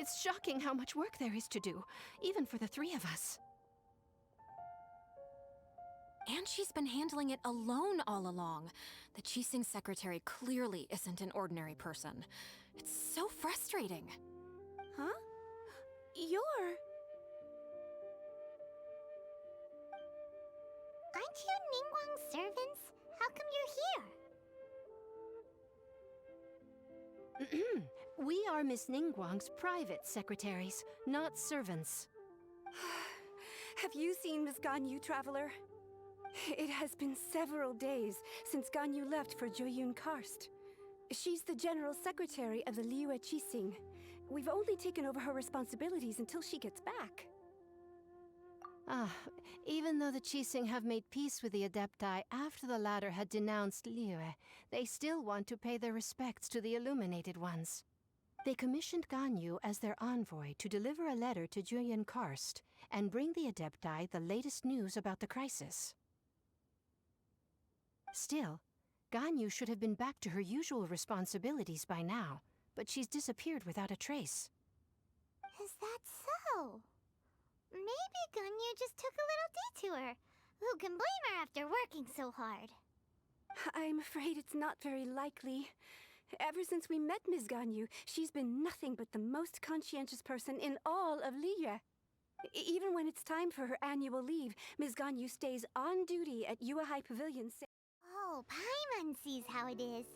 It's shocking how much work there is to do, even for the three of us. And she's been handling it alone all along. The Qixing secretary clearly isn't an ordinary person. It's so frustrating. Huh? You're... Aren't you Ningguang's servants? How come you're here? We are Miss Ningguang's private secretaries, not servants. Have you seen Miss Ganyu, Traveler? It has been several days since Ganyu left for Jueyun Karst. She's the general secretary of the Liyue Qixing. We've only taken over her responsibilities until she gets back. Even though the Qixing have made peace with the Adepti after the latter had denounced Liyue, they still want to pay their respects to the Illuminated Ones. They commissioned Ganyu as their envoy to deliver a letter to Jueyun Karst and bring the Adepti the latest news about the crisis. Still, Ganyu should have been back to her usual responsibilities by now, but she's disappeared without a trace. Is that so? Maybe Ganyu just took a little detour. Who can blame her after working so hard? I'm afraid it's not very likely. Ever since we met Ms. Ganyu, she's been nothing but the most conscientious person in all of Liyue. Even when it's time for her annual leave, Ms. Ganyu stays on duty at Yuehai Pavilion. Oh, Paimon sees how it is.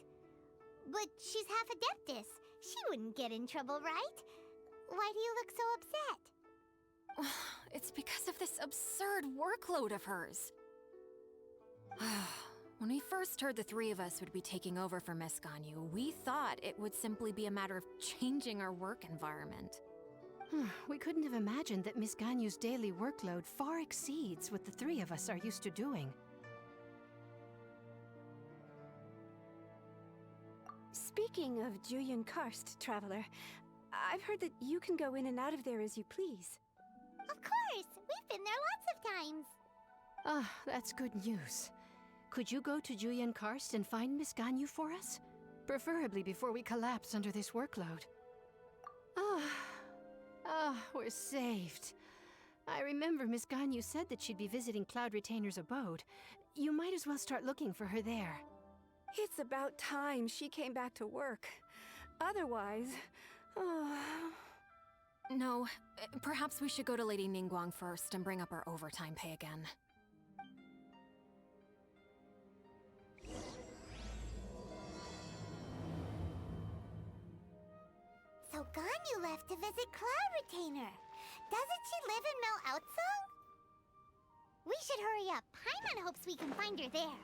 But she's half Adeptus. She wouldn't get in trouble, right? Why do you look so upset? It's because of this absurd workload of hers. When we first heard the three of us would be taking over for Miss Ganyu, we thought it would simply be a matter of changing our work environment. We couldn't have imagined that Miss Ganyu's daily workload far exceeds what the three of us are used to doing. Speaking of Jueyun Karst, Traveler, I've heard that you can go in and out of there as you please. Of course! We've been there lots of times! That's good news. Could you go to Jueyun Karst and find Miss Ganyu for us? Preferably before we collapse under this workload. We're saved. I remember Miss Ganyu said that she'd be visiting Cloud Retainer's abode. You might as well start looking for her there. It's about time she came back to work. Otherwise... No, perhaps we should go to Lady Ningguang first and bring up our overtime pay again. So Ganyu left to visit Cloud Retainer. Doesn't she live in Mel Outsung? We should hurry up. Paimon hopes we can find her there.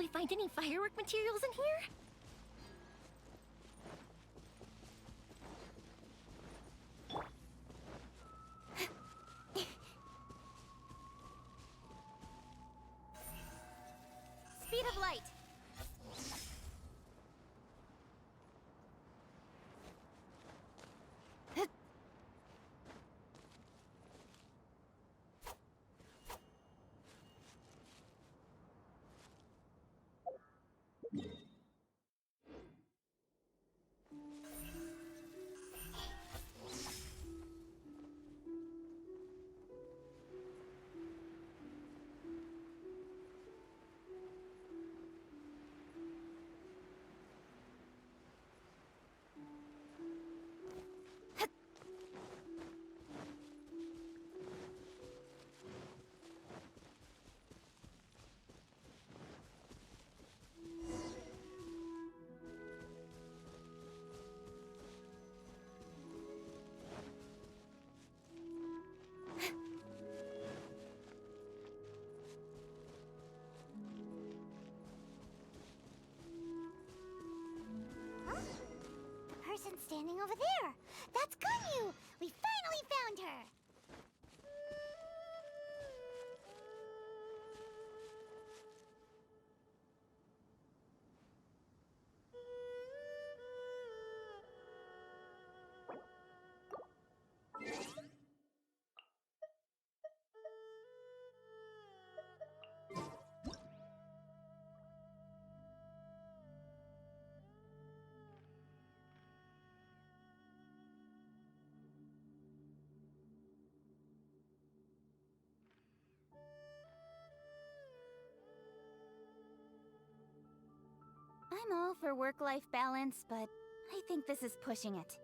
I find any firework materials in here? Speed of light. The person standing over there. That's Ganyu. We finally found her. I'm all for work-life balance, but I think this is pushing it.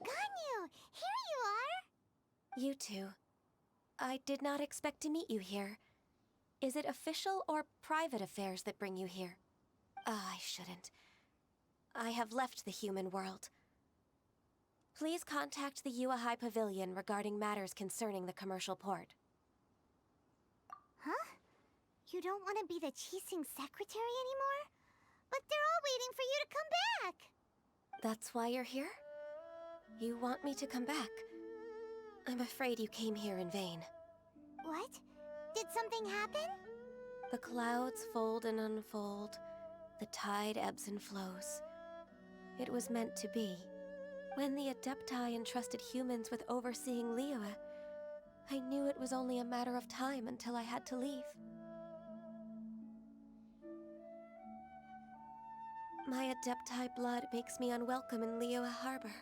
Ganyu, here you are! You two. I did not expect to meet you here. Is it official or private affairs that bring you here? I shouldn't. I have left the human world. Please contact the Yua High Pavilion regarding matters concerning the commercial port. Huh? You don't want to be the Qixing secretary anymore? But they're all waiting for you to come back! That's why you're here? You want me to come back? I'm afraid you came here in vain. What? Did something happen? The clouds fold and unfold. The tide ebbs and flows. It was meant to be. When the Adepti entrusted humans with overseeing Liyue, I knew it was only a matter of time until I had to leave. My Adepti blood makes me unwelcome in Liyue Harbor.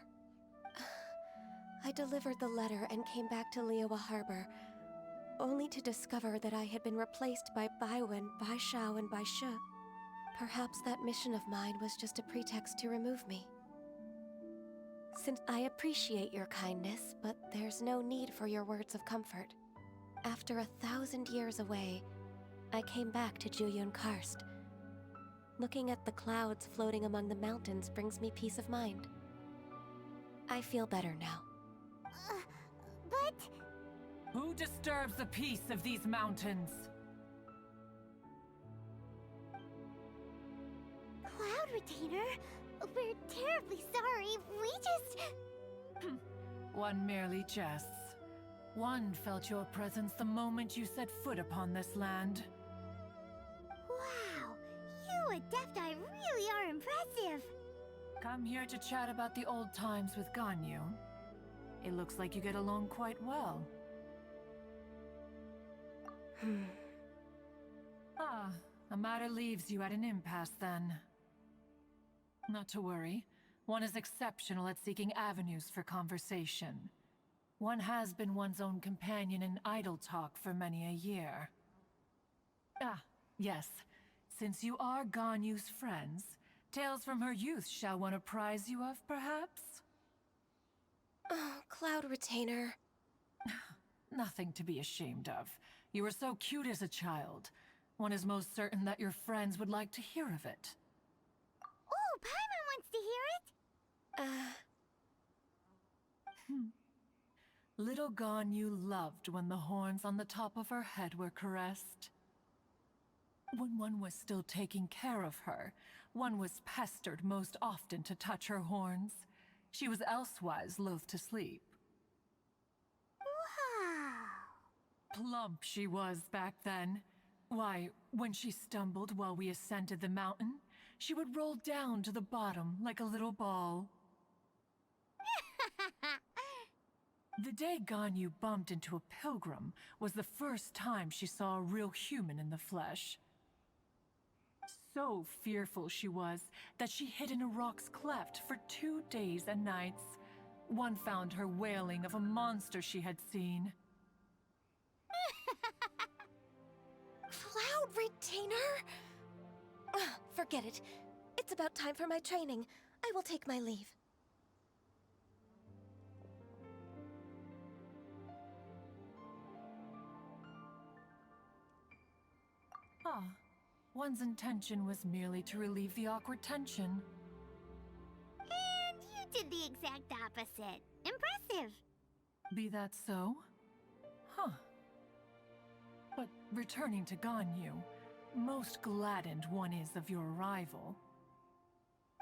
I delivered the letter and came back to Liyue Harbor, only to discover that I had been replaced by Baiwen, Baishao, and Baishe. Perhaps that mission of mine was just a pretext to remove me. Since I appreciate your kindness, but there's no need for your words of comfort. After 1,000 years away, I came back to Jueyun Karst. Looking at the clouds floating among the mountains brings me peace of mind. I feel better now. But... Who disturbs the peace of these mountains? Cloud Retainer? Retainer. We're terribly sorry. We just... One merely jests. One felt your presence the moment you set foot upon this land. Wow! You Adepti really are impressive! Come here to chat about the old times with Ganyu. It looks like you get along quite well. A matter leaves you at an impasse then. Not to worry. One is exceptional at seeking avenues for conversation. One has been one's own companion in idle talk for many a year. Yes. Since you are Ganyu's friends, tales from her youth shall one apprise you of, perhaps? Oh, Cloud Retainer. Nothing to be ashamed of. You were so cute as a child. One is most certain that your friends would like to hear of it. Oh, Paimon wants to hear it! Little Ganyu loved when the horns on the top of her head were caressed. When one was still taking care of her, one was pestered most often to touch her horns. She was elsewise loath to sleep. Wow! Plump she was back then. Why, when she stumbled while we ascended the mountain, she would roll down to the bottom like a little ball. The day Ganyu bumped into a pilgrim was the first time she saw a real human in the flesh. So fearful she was that she hid in a rock's cleft for 2 days and nights. One found her wailing of a monster she had seen. Cloud Retainer? Forget it. It's about time for my training. I will take my leave. One's intention was merely to relieve the awkward tension. And you did the exact opposite. Impressive! Be that so? But returning to Ganyu, most gladdened one is of your arrival.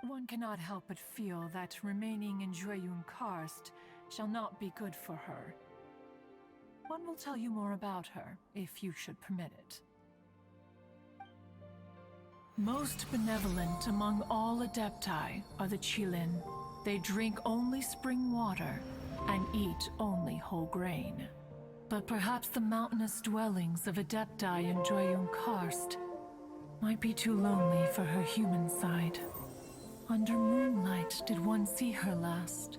One cannot help but feel that remaining in Jueyun Karst shall not be good for her. One will tell you more about her, if you should permit it. Most benevolent among all Adepti are the Qilin. They drink only spring water and eat only whole grain. But perhaps the mountainous dwellings of Adepti in Jueyun Karst might be too lonely for her human side. Under moonlight did one see her last.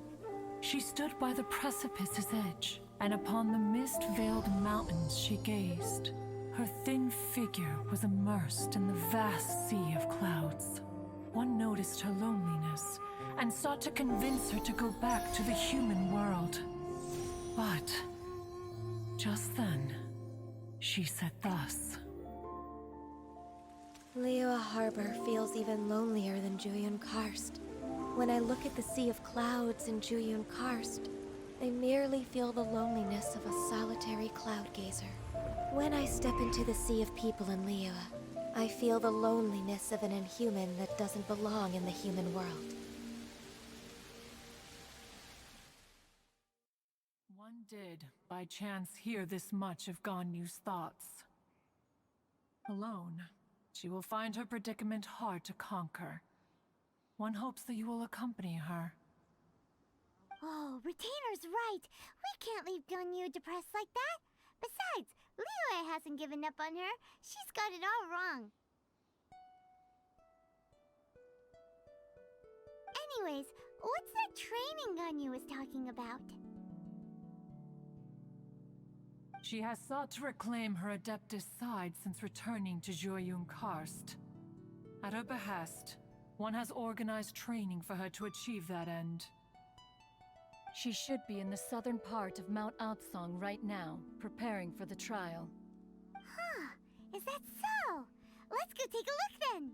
She stood by the precipice's edge, and upon the mist-veiled mountains she gazed. Her thin figure was immersed in the vast sea of clouds. One noticed her loneliness, and sought to convince her to go back to the human world. But just then, she said thus. Liyue Harbor feels even lonelier than Jueyun Karst. When I look at the sea of clouds in Jueyun Karst, I merely feel the loneliness of a solitary cloud gazer. When I step into the sea of people in Liyue, I feel the loneliness of an inhuman that doesn't belong in the human world. One did, by chance, hear this much of Ganyu's thoughts. Alone, she will find her predicament hard to conquer. One hopes that you will accompany her. Oh, Retainer's right. We can't leave Ganyu depressed like that. Besides, Liyue hasn't given up on her. She's got it all wrong. Anyways, what's that training Ganyu was talking about? She has sought to reclaim her Adeptus side since returning to Jueyun Karst. At her behest, one has organized training for her to achieve that end. She should be in the southern part of Mount Aotsong right now, preparing for the trial. Huh, is that so? Let's go take a look then!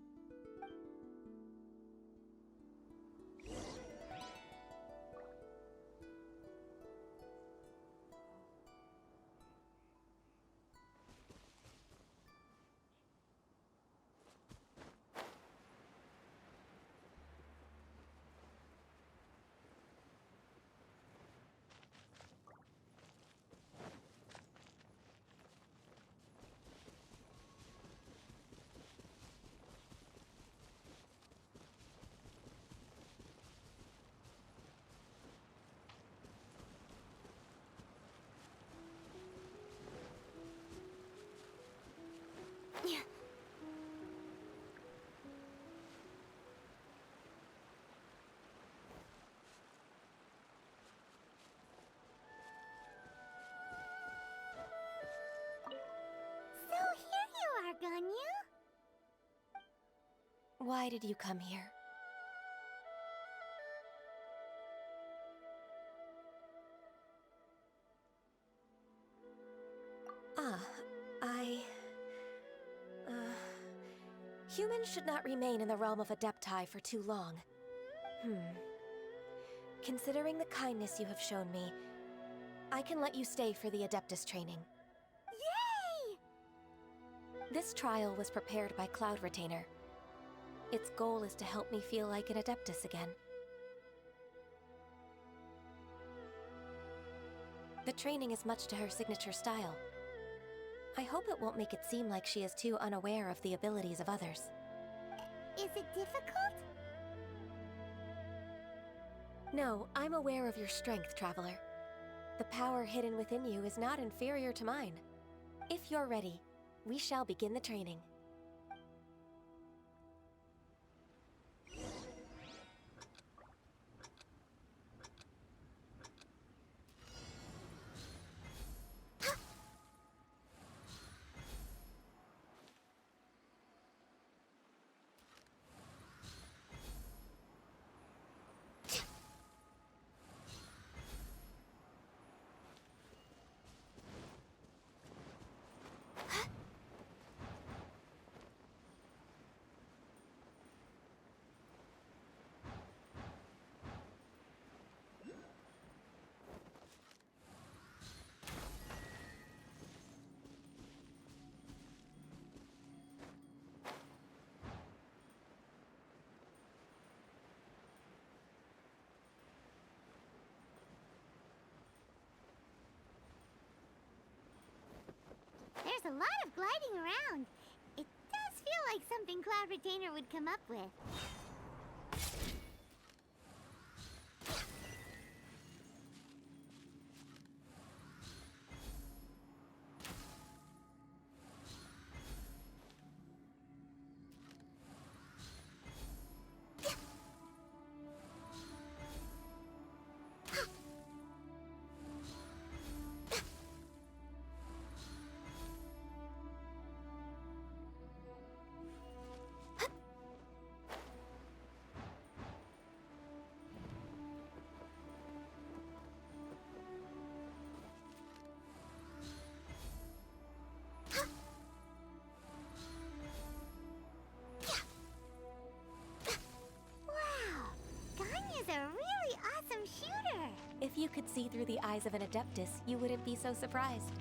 Why did you come here? Ah, humans should not remain in the realm of Adepti for too long. Considering the kindness you have shown me, I can let you stay for the Adeptus training. Yay! This trial was prepared by Cloud Retainer. Its goal is to help me feel like an Adeptus again. The training is much to her signature style. I hope it won't make it seem like she is too unaware of the abilities of others. Is it difficult? No, I'm aware of your strength, Traveler. The power hidden within you is not inferior to mine. If you're ready, we shall begin the training. There's a lot of gliding around. It does feel like something Cloud Retainer would come up with. Ganyu's a really awesome shooter! If you could see through the eyes of an Adeptus, you wouldn't be so surprised.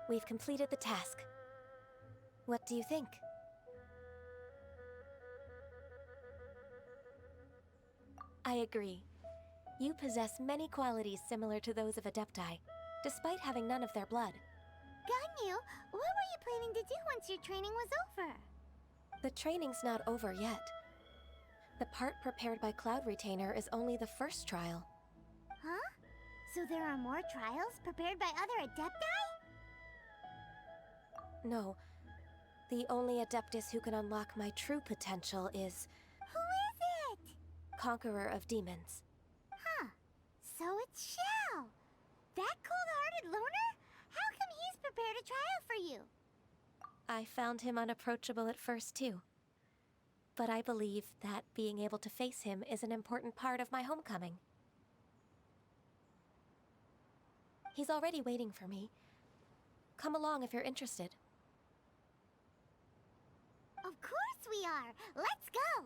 We've completed the task. What do you think? I agree. You possess many qualities similar to those of Adepti, despite having none of their blood. Ganyu, what were you planning to do once your training was over? The training's not over yet. The part prepared by Cloud Retainer is only the first trial. Huh? So there are more trials prepared by other Adepti? No. The only Adeptus who can unlock my true potential is Who is it? Conqueror of Demons. Huh. So it's Shao. That cold-hearted loner? How come he's prepared a trial for you? I found him unapproachable at first, too. But I believe that being able to face him is an important part of my homecoming. He's already waiting for me. Come along if you're interested. Of course we are! Let's go!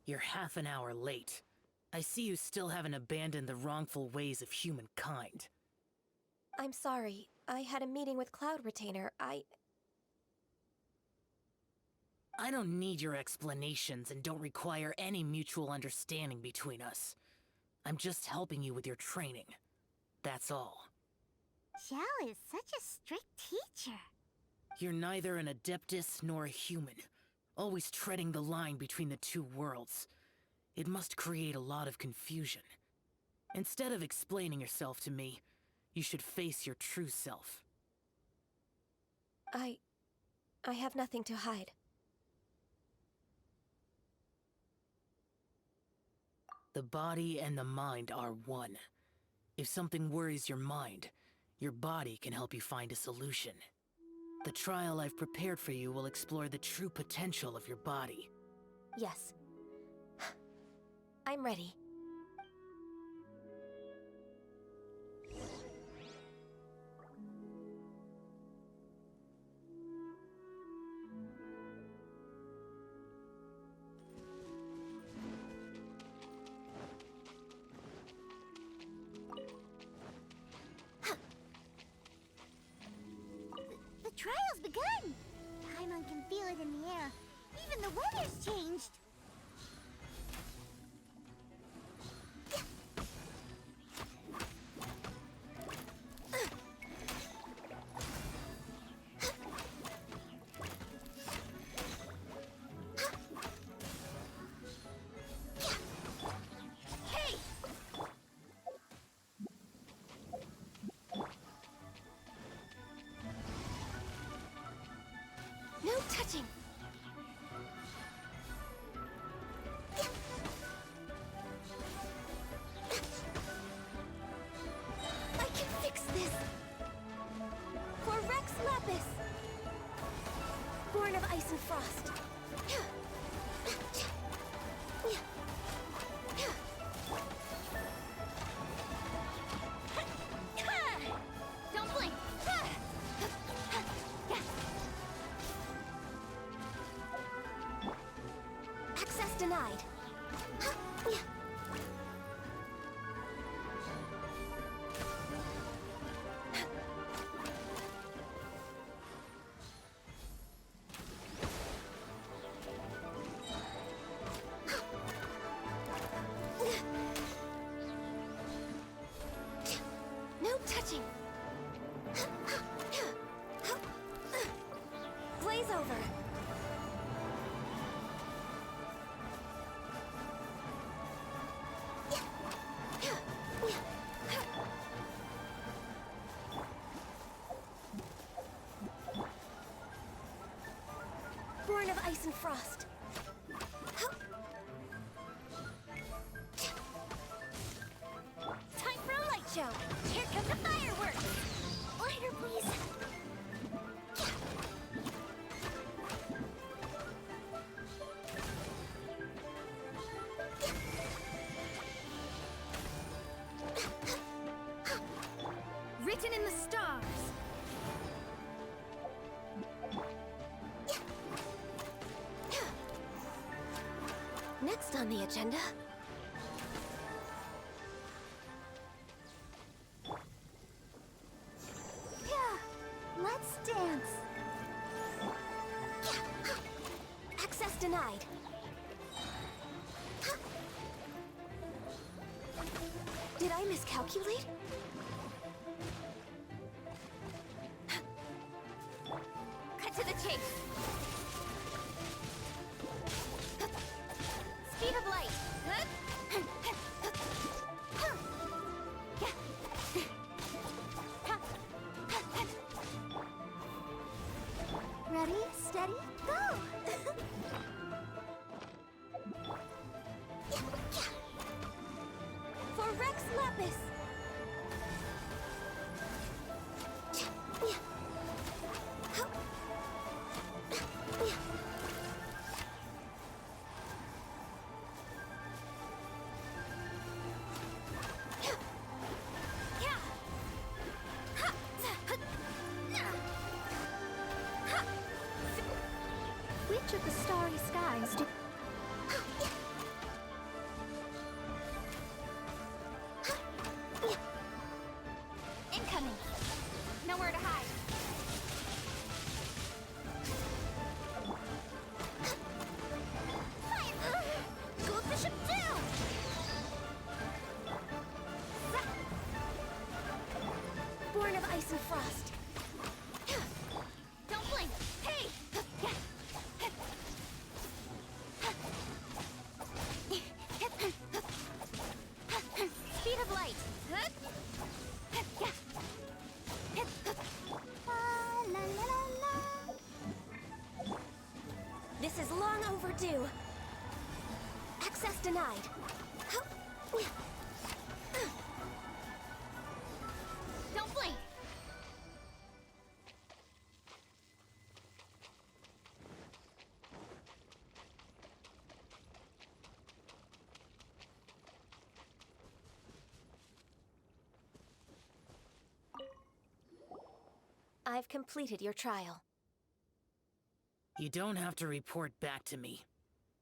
You're half an hour late. I see you still haven't abandoned the wrongful ways of humankind. I'm sorry. I had a meeting with Cloud Retainer. I don't need your explanations and don't require any mutual understanding between us. I'm just helping you with your training. That's all. Xiao is such a strict teacher. You're neither an Adeptus nor a human, always treading the line between the two worlds. It must create a lot of confusion. Instead of explaining yourself to me, you should face your true self. I have nothing to hide. The body and the mind are one. If something worries your mind, your body can help you find a solution. The trial I've prepared for you will explore the true potential of your body. Yes. I'm ready. The trial's begun! Paimon can feel it in the air. Even the weather's changed! No touching! I can fix this! For Rex Lapis! Born of ice and frost. Don't blink! Access denied. No touching. Blaze over. Born of ice and frost. written in the stars. Next on the agenda... Yeah, let's dance. Access denied. Did I miscalculate? Cut to the chase. Speed of light. Ready, steady, go! For Rex Lapis! Which of the starry skies do... Incoming. Nowhere to hide. Fire! Gold Bishop down! Born of ice and frost. Don't blink. Hey! Speed of light. La la la la. This is long overdue. Access denied. Don't blink. I've completed your trial. You don't have to report back to me.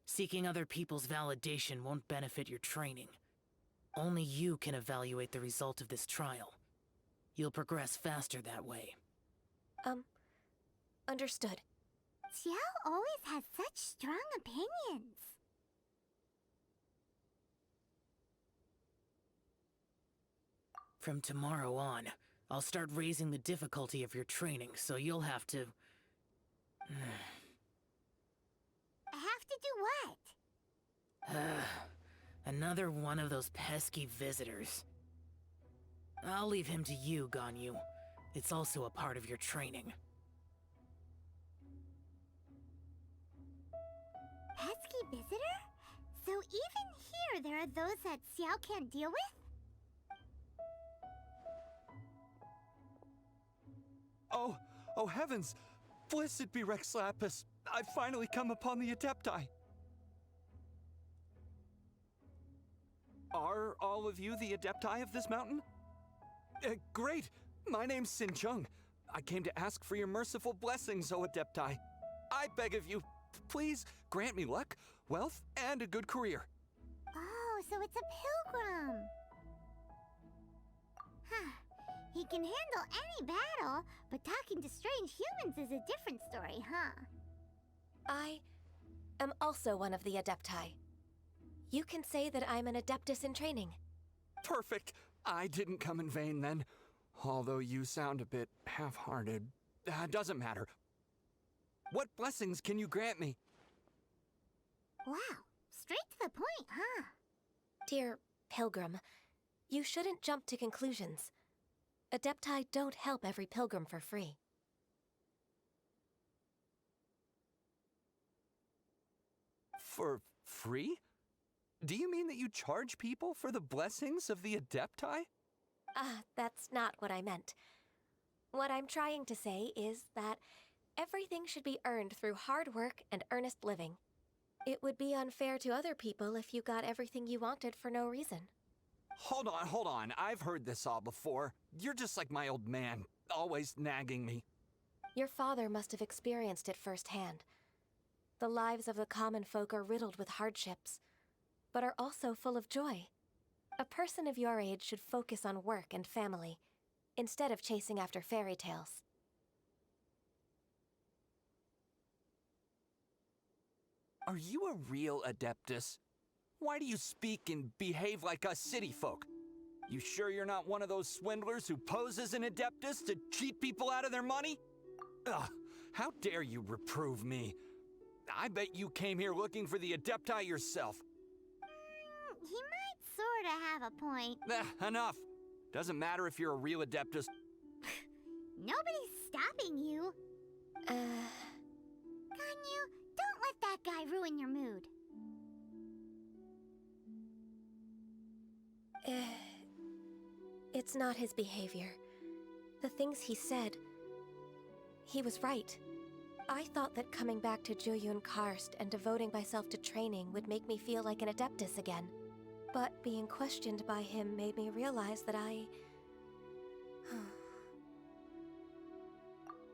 Seeking other people's validation won't benefit your training. Only you can evaluate the result of this trial. You'll progress faster that way. Understood. Xiao always has such strong opinions. From tomorrow on, I'll start raising the difficulty of your training, so you'll have to... Have to do what? Another one of those pesky visitors. I'll leave him to you, Ganyu. It's also a part of your training. Pesky visitor? So even here there are those that Xiao can't deal with? Oh heavens! Blessed be Rex Lapis! I've finally come upon the Adepti! Are all of you the Adepti of this mountain? Great! My name's Sin Chung. I came to ask for your merciful blessings, O Adepti. I beg of you, please grant me luck, wealth, and a good career. Oh, so it's a pilgrim. Huh. He can handle any battle, but talking to strange humans is a different story, huh? I am also one of the Adepti. You can say that I'm an Adeptus in training. Perfect! I didn't come in vain then. Although you sound a bit half-hearted. Doesn't matter. What blessings can you grant me? Wow, straight to the point, huh? Dear Pilgrim, you shouldn't jump to conclusions. Adepti don't help every pilgrim for free. For free? Do you mean that you charge people for the blessings of the Adepti? That's not what I meant. What I'm trying to say is that everything should be earned through hard work and earnest living. It would be unfair to other people if you got everything you wanted for no reason. Hold on. I've heard this all before. You're just like my old man, always nagging me. Your father must have experienced it firsthand. The lives of the common folk are riddled with hardships, but are also full of joy. A person of your age should focus on work and family, instead of chasing after fairy tales. Are you a real Adeptus? Why do you speak and behave like us city folk? You sure you're not one of those swindlers who pose as an Adeptus to cheat people out of their money? Ugh, how dare you reprove me? I bet you came here looking for the Adepti yourself. He might sorta have a point. Enough. Doesn't matter if you're a real Adeptus. Nobody's stopping you. Ganyu, don't let that guy ruin your mood. It's not his behavior. The things he said, he was right. I thought that coming back to Jueyun Karst and devoting myself to training would make me feel like an Adeptus again. But being questioned by him made me realize that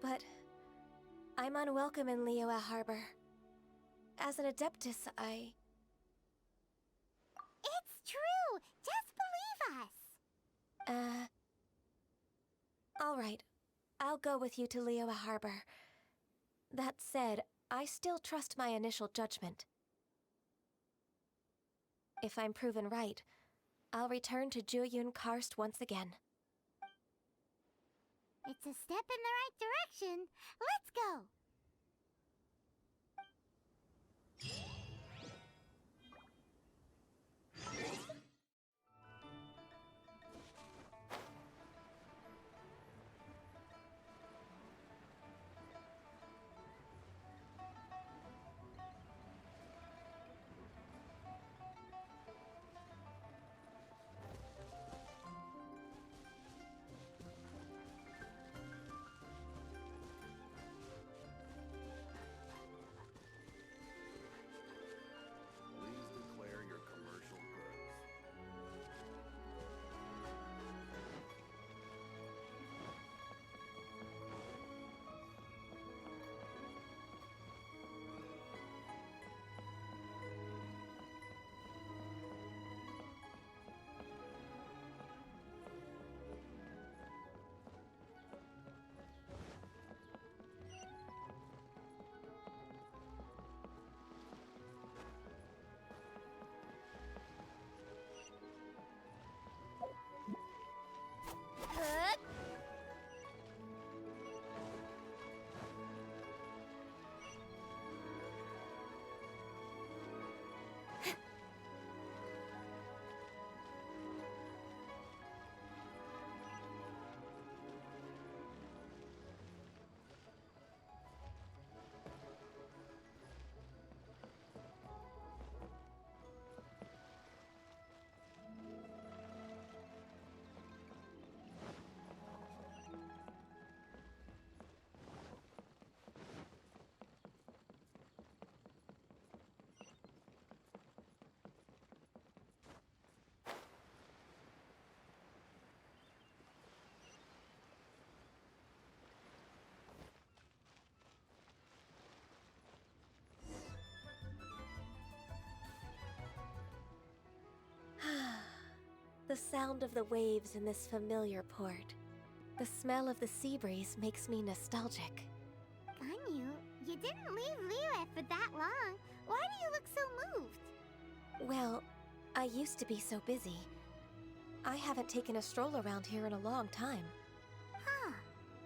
But I'm unwelcome in Liyue Harbor. As an Adeptus, It's true! Just believe us! All right. I'll go with you to Liyue Harbor. That said, I still trust my initial judgment. If I'm proven right, I'll return to Jueyun Karst once again. It's a step in the right direction. Let's go! Please declare your commercial goods. The sound of the waves in this familiar port. The smell of the sea breeze makes me nostalgic. Ganyu, you didn't leave Liyue for that long. Why do you look so moved? Well, I used to be so busy. I haven't taken a stroll around here in a long time. Huh.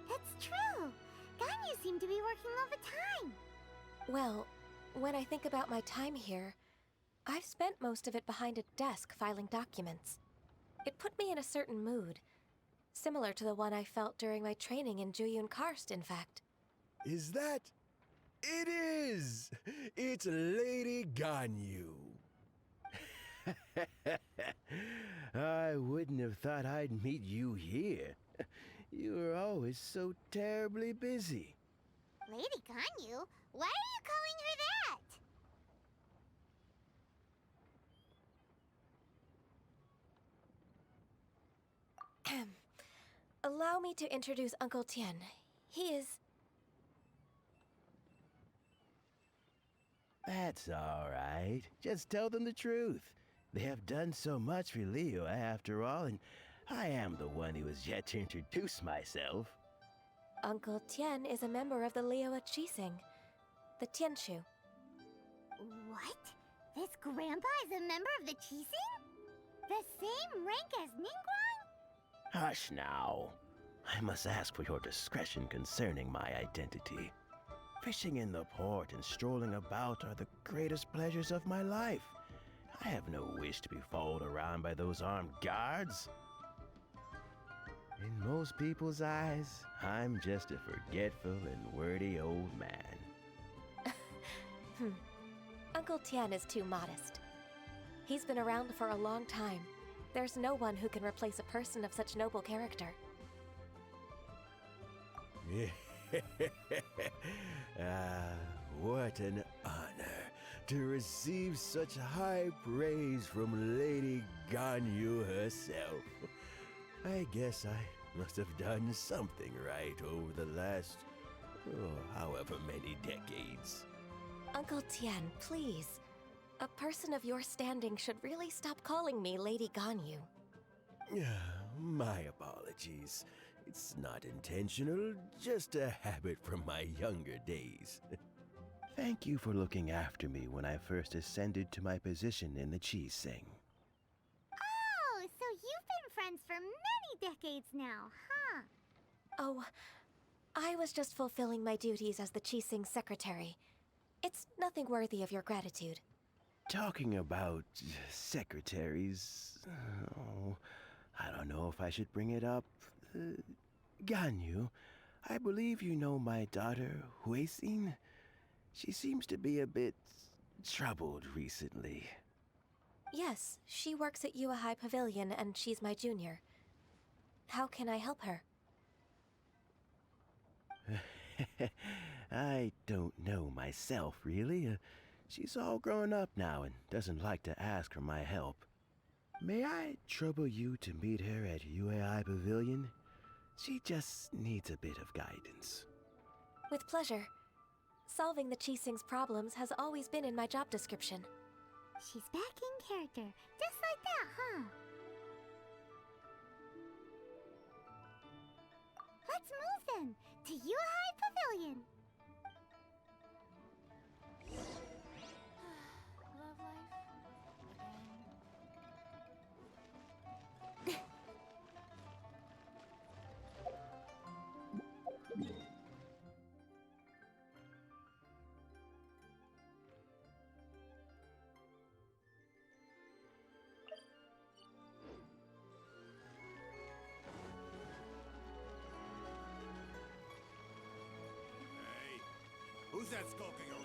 That's true. Ganyu seemed to be working overtime. Well, when I think about my time here, I've spent most of it behind a desk filing documents. It put me in a certain mood, similar to the one I felt during my training in Jueyun Karst, in fact. Is that? It is! It's Lady Ganyu. I wouldn't have thought I'd meet you here. You were always so terribly busy. Lady Ganyu? Why are you calling her that? Allow me to introduce Uncle Tian. He is... That's all right. Just tell them the truth. They have done so much for Leo after all, and I am the one who has yet to introduce myself. Uncle Tian is a member of the Liyue Qixing, the Tianshu. What? This grandpa is a member of the Qixing? The same rank as Ningguang? Hush now. I must ask for your discretion concerning my identity. Fishing in the port and strolling about are the greatest pleasures of my life. I have no wish to be followed around by those armed guards. In most people's eyes, I'm just a forgetful and wordy old man. Uncle Tian is too modest. He's been around for a long time. There's no one who can replace a person of such noble character. What an honor to receive such high praise from Lady Ganyu herself. I guess I must have done something right over the last, however many decades. Uncle Tian, please. A person of your standing should really stop calling me Lady Ganyu. My apologies. It's not intentional, just a habit from my younger days. Thank you for looking after me when I first ascended to my position in the Qixing. Oh, so you've been friends for many decades now, huh? Oh, I was just fulfilling my duties as the Qixing secretary. It's nothing worthy of your gratitude. Talking about secretaries, I don't know if I should bring it up. Ganyu, I believe you know my daughter, Huixin. She seems to be a bit troubled recently. Yes, she works at Yue High Pavilion and she's my junior. How can I help her? I don't know myself, really. She's all grown up now and doesn't like to ask for my help. May I trouble you to meet her at Yue High Pavilion? She just needs a bit of guidance. With pleasure. Solving the Qixing's problems has always been in my job description. She's back in character, just like that, huh? Let's move then, to Yue High Pavilion. Love life. Hey, who's that skulking around?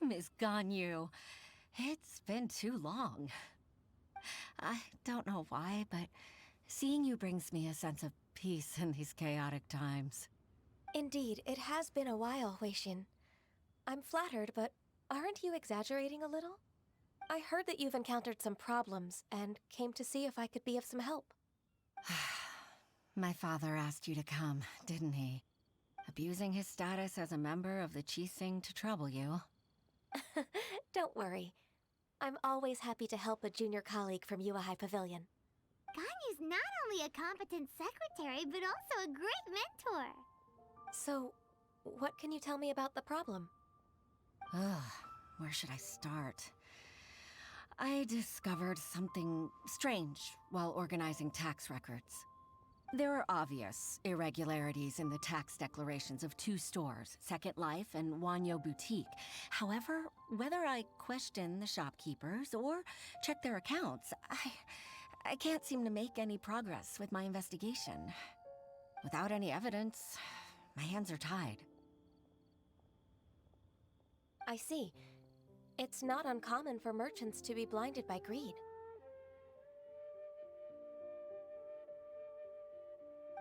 Miss Ganyu, it's been too long. I don't know why, but seeing you brings me a sense of peace in these chaotic times. Indeed, it has been a while, Huixin. I'm flattered, but aren't you exaggerating a little? I heard that you've encountered some problems and came to see if I could be of some help. My father asked you to come, didn't he? Abusing his status as a member of the Qixing to trouble you. Don't worry. I'm always happy to help a junior colleague from Yuehai Pavilion. Ganyu's not only a competent secretary, but also a great mentor. So, what can you tell me about the problem? Ugh, where should I start? I discovered something strange while organizing tax records. There are obvious irregularities in the tax declarations of 2 stores, Second Life and Wanyo Boutique. However, whether I question the shopkeepers or check their accounts, I can't seem to make any progress with my investigation. Without any evidence, my hands are tied. I see. It's not uncommon for merchants to be blinded by greed.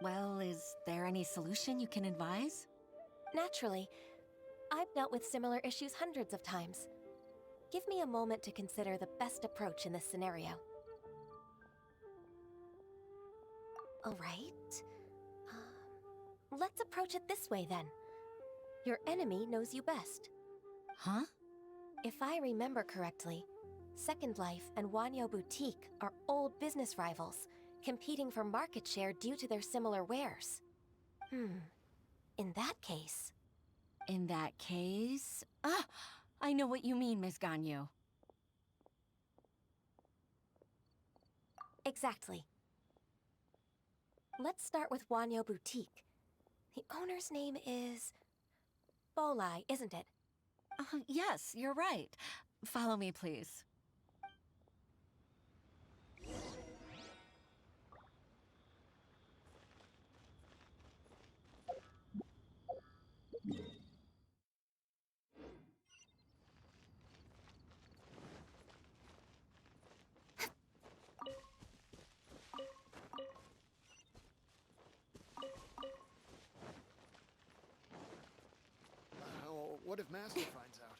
Well, is there any solution you can advise? Naturally. I've dealt with similar issues hundreds of times. Give me a moment to consider the best approach in this scenario. All right. Let's approach it this way, then. Your enemy knows you best. Huh? If I remember correctly, Second Life and Wanyo Boutique are old business rivals, competing for market share due to their similar wares. In that case... In that case... Ah! I know what you mean, Miss Ganyu. Exactly. Let's start with Wanyo Boutique. The owner's name is... Bolai, isn't it? Yes, you're right. Follow me, please. What if Master finds out?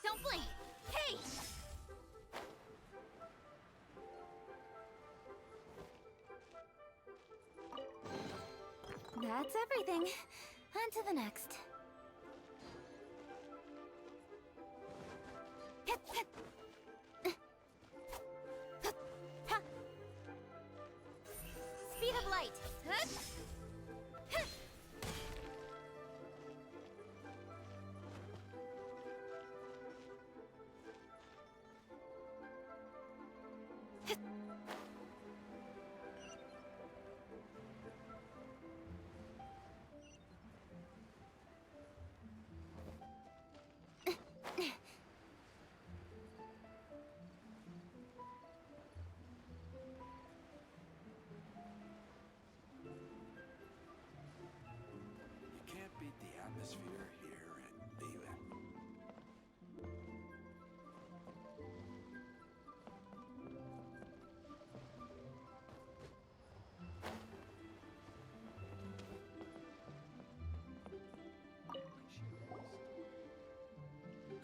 Don't blink! Hey! That's everything. On to the next. Speed of light. You can't beat the atmosphere here at Liyue.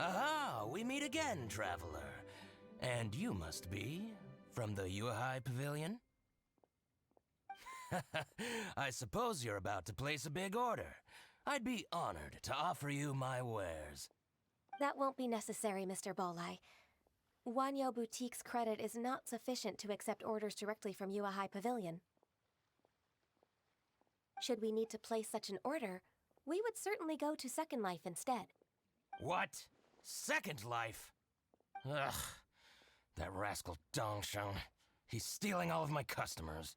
Aha! We meet again, traveler. And you must be from the Yuehai Pavilion? I suppose you're about to place a big order. I'd be honored to offer you my wares. That won't be necessary, Mr. Bolai. Wanyo Boutique's credit is not sufficient to accept orders directly from Yuehai Pavilion. Should we need to place such an order, we would certainly go to Second Life instead. What? Second Life? Ugh. That rascal Dongsheng. He's stealing all of my customers.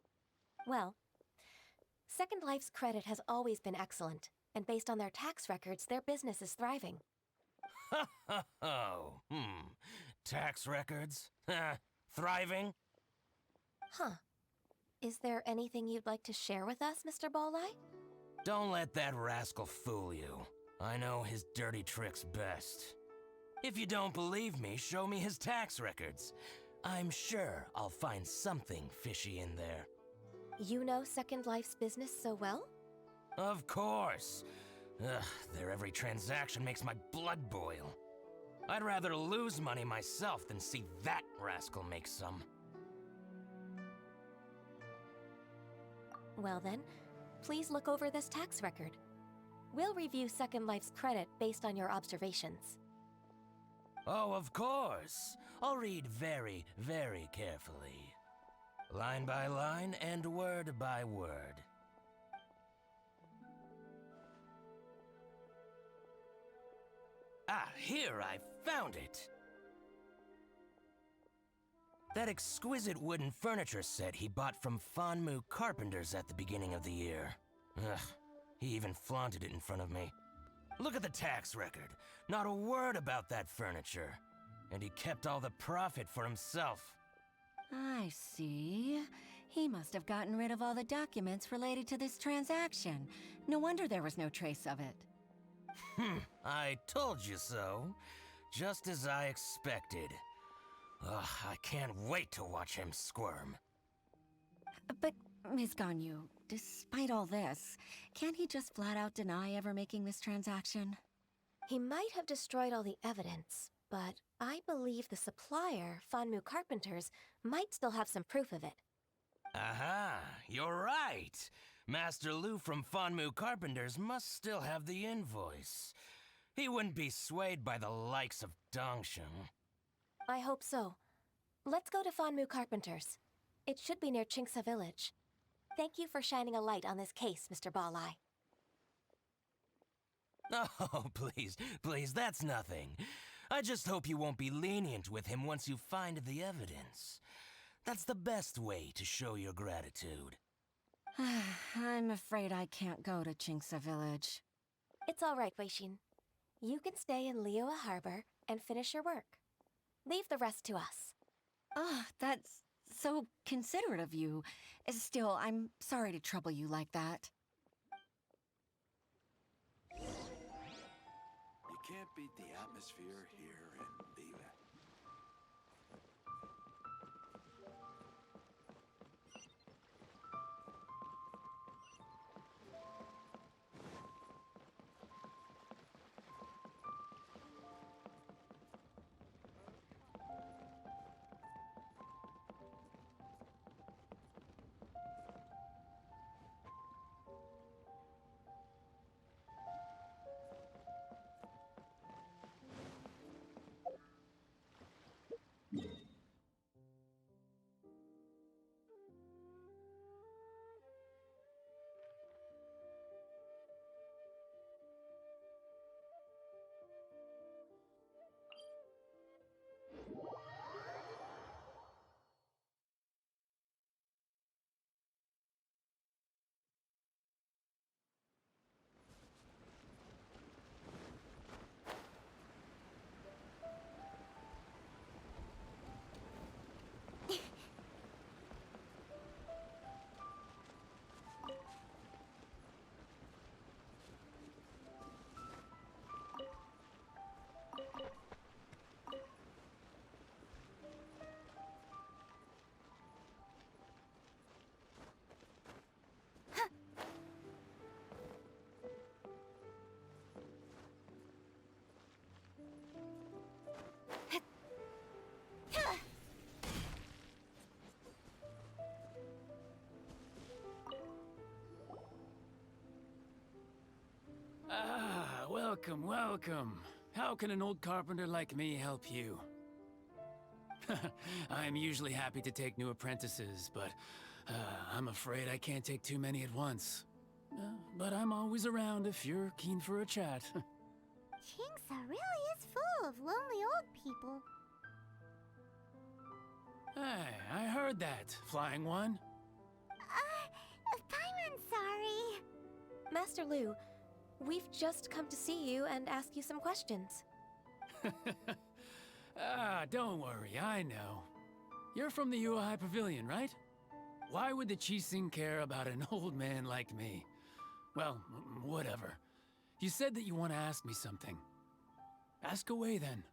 Well, Second Life's credit has always been excellent, and based on their tax records, their business is thriving. Oh, tax records? Thriving? Huh. Is there anything you'd like to share with us, Mr. Balleye? Don't let that rascal fool you. I know his dirty tricks best. If you don't believe me, show me his tax records. I'm sure I'll find something fishy in there. You know Second Life's business so well? Of course. Ugh, their every transaction makes my blood boil. I'd rather lose money myself than see that rascal make some. Well then, please look over this tax record. We'll review Second Life's credit based on your observations. Oh, of course. I'll read very, very carefully. Line by line and word by word. Ah, here, I found it! That exquisite wooden furniture set he bought from Fanmu Carpenters at the beginning of the year. Ugh, he even flaunted it in front of me. Look at the tax record. Not a word about that furniture. And he kept all the profit for himself. I see. He must have gotten rid of all the documents related to this transaction. No wonder there was no trace of it. I told you so. Just as I expected. Ugh, I can't wait to watch him squirm. But, Ms. Ganyu, despite all this, can't he just flat out deny ever making this transaction? He might have destroyed all the evidence, but I believe the supplier, Fanmu Carpenters, might still have some proof of it. Aha, you're right. Master Lu from Fanmu Carpenters must still have the invoice. He wouldn't be swayed by the likes of Dongsheng. I hope so. Let's go to Fanmu Carpenters. It should be near Chingsa Village. Thank you for shining a light on this case, Mr. Balleye. Oh, please, that's nothing. I just hope you won't be lenient with him once you find the evidence. That's the best way to show your gratitude. I'm afraid I can't go to Chingsa Village. It's all right, Weishin. You can stay in Liyue Harbor and finish your work. Leave the rest to us. That's so considerate of you. Still, I'm sorry to trouble you like that. You can't beat the atmosphere here in Liyue. Ah, welcome, welcome. How can an old carpenter like me help you? I'm usually happy to take new apprentices, but I'm afraid I can't take too many at once. But I'm always around if you're keen for a chat. Chingsa really is full of lonely old people. Hey, I heard that, Flying One. Paimon's sorry. Master Lu, we've just come to see you and ask you some questions. Don't worry, I know. You're from the Yuehai Pavilion, right? Why would the Qixing care about an old man like me? Well, whatever. You said that you want to ask me something. Ask away, then.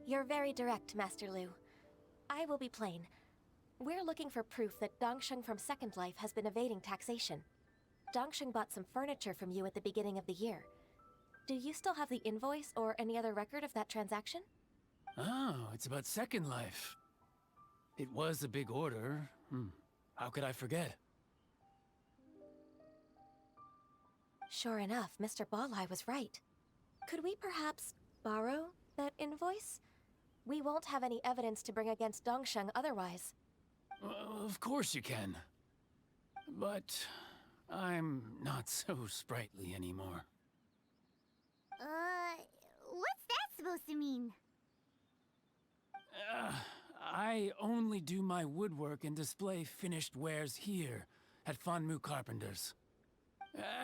You're very direct, Master Lu. I will be plain. We're looking for proof that Dongsheng from Second Life has been evading taxation. Dongsheng bought some furniture from you at the beginning of the year. Do you still have the invoice or any other record of that transaction? Oh, it's about Second Life. It was a big order. How could I forget? Sure enough, Mr. Balai was right. Could we perhaps borrow that invoice? We won't have any evidence to bring against Dongsheng otherwise. Of course you can. But I'm not so sprightly anymore. What's that supposed to mean? I only do my woodwork and display finished wares here at Fanmu Carpenter's.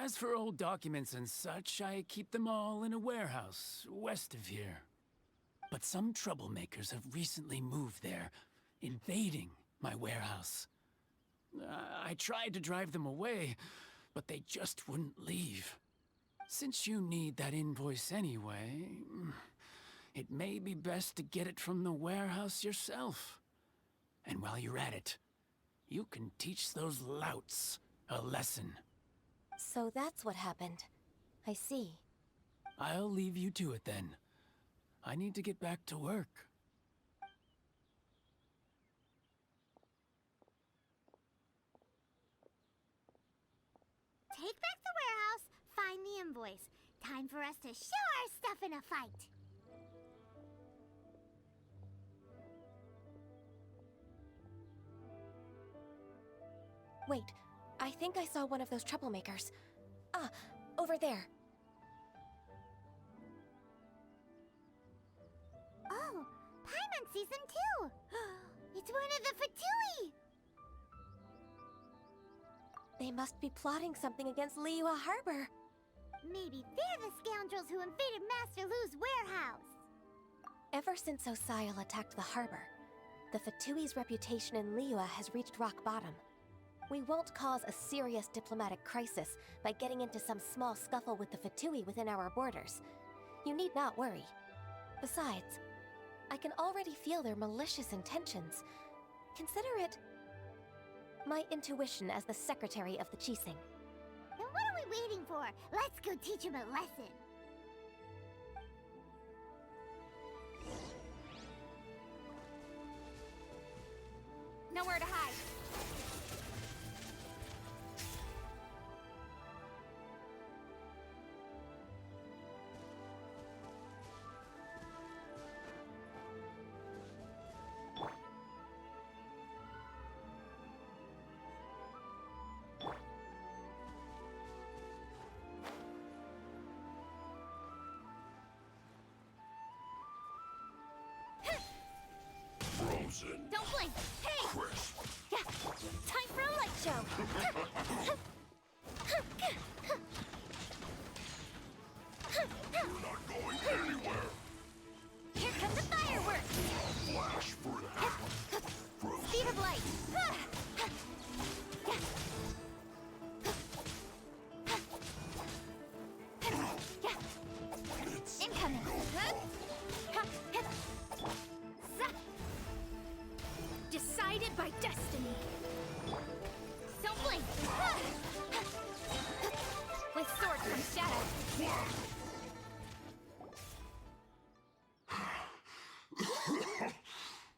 As for old documents and such, I keep them all in a warehouse west of here. But some troublemakers have recently moved there, invading my warehouse. I tried to drive them away, but they just wouldn't leave. Since you need that invoice anyway, it may be best to get it from the warehouse yourself. And while you're at it, you can teach those louts a lesson. So that's what happened. I see. I'll leave you to it then. I need to get back to work. Take back the warehouse, find the invoice. Time for us to show our stuff in a fight. Wait, I think I saw one of those troublemakers. Ah, over there. Oh, Paimon sees them too! It's one of the Fatui! They must be plotting something against Liyue Harbor. Maybe they're the scoundrels who invaded Master Lu's warehouse! Ever since Osial attacked the harbor, the Fatui's reputation in Liyue has reached rock bottom. We won't cause a serious diplomatic crisis by getting into some small scuffle with the Fatui within our borders. You need not worry. Besides, I can already feel their malicious intentions. Consider it my intuition as the secretary of the Qixing. Then what are we waiting for? Let's go teach him a lesson! Nowhere to hide. Frozen. Don't blink! Hey! Crisp. Yeah! Time for a light show! You're not going anywhere. Here come the fireworks! Flash for that. Frozen. Speed of light! It's Incoming! Decided by destiny! Don't blink! With sword from shadow!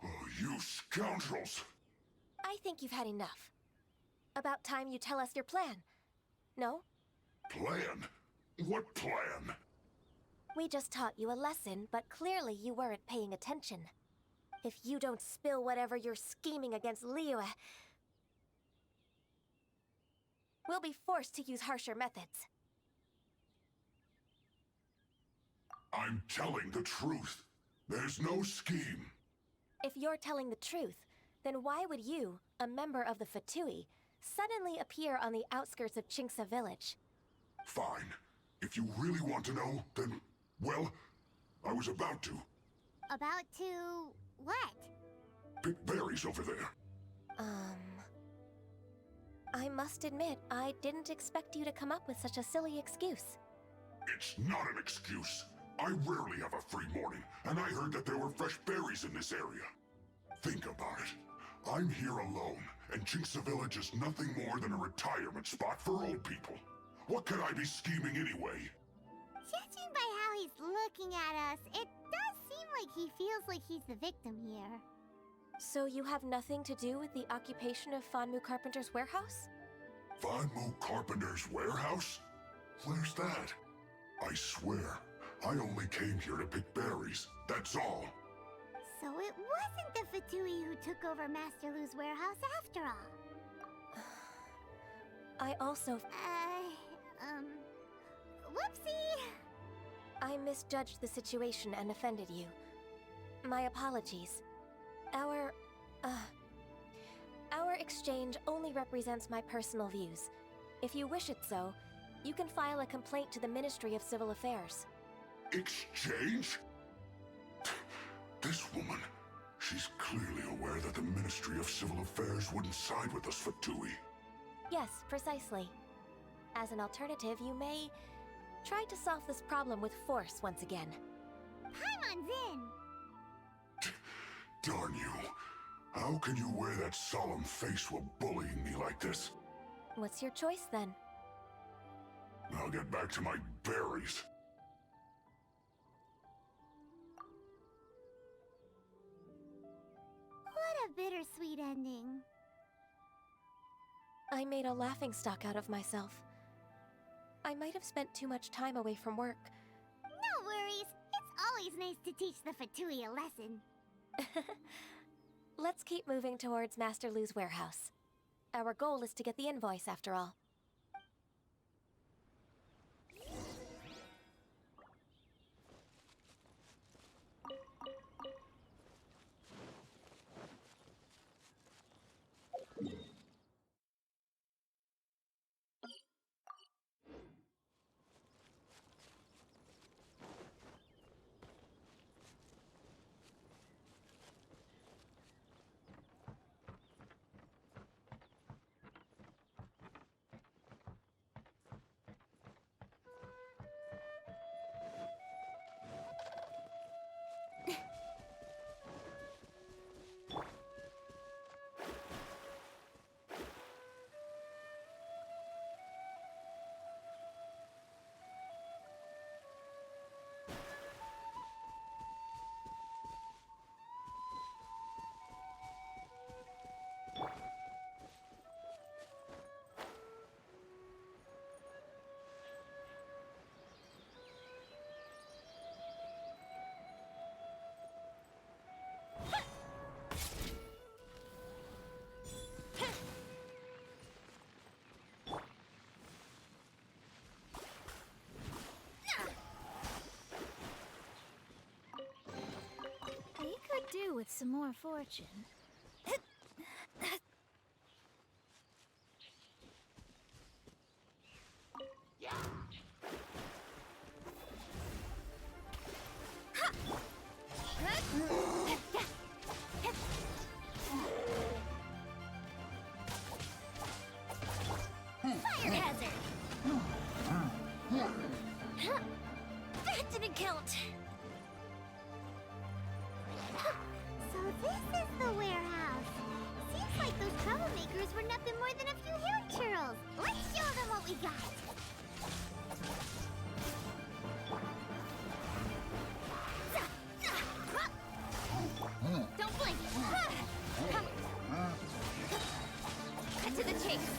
Oh, you scoundrels. I think you've had enough. About time you tell us your plan. No? Plan? What plan? We just taught you a lesson, but clearly you weren't paying attention. If you don't spill whatever you're scheming against Liyue, we'll be forced to use harsher methods. I'm telling the truth. There's no scheme. If you're telling the truth, then why would you, a member of the Fatui, suddenly appear on the outskirts of Qingce village? Fine. If you really want to know, then, well, I was about to. About to... what? Pick berries over there. I must admit, I didn't expect you to come up with such a silly excuse. It's not an excuse. I rarely have a free morning, and I heard that there were fresh berries in this area. Think about it. I'm here alone, and Jinxa Village is nothing more than a retirement spot for old people. What could I be scheming anyway? Judging by how he's looking at us, it does seem like he feels like he's the victim here. So you have nothing to do with the occupation of Fanmu Carpenter's warehouse? Fanmu Carpenter's warehouse? Where's that? I swear, I only came here to pick berries, that's all. So it wasn't the Fatui who took over Master Lu's warehouse after all. I also... Whoopsie! I misjudged the situation and offended you. My apologies. Our exchange only represents my personal views. If you wish it so, you can file a complaint to the Ministry of Civil Affairs. Exchange? This woman, she's clearly aware that the Ministry of Civil Affairs wouldn't side with us, Fatui. Yes, precisely. As an alternative, you may try to solve this problem with force once again. Paimon's in! Darn you. How can you wear that solemn face while bullying me like this? What's your choice, then? I'll get back to my berries. What a bittersweet ending. I made a laughingstock out of myself. I might have spent too much time away from work. No worries. It's always nice to teach the Fatui a lesson. Let's keep moving towards Master Lu's warehouse. Our goal is to get the invoice, after all. Do with some more fortune. Fire hazard! That didn't count! So this is the warehouse. Seems like those troublemakers were nothing more than a few hair churls. Let's show them what we got. Don't blink. Cut to the chase.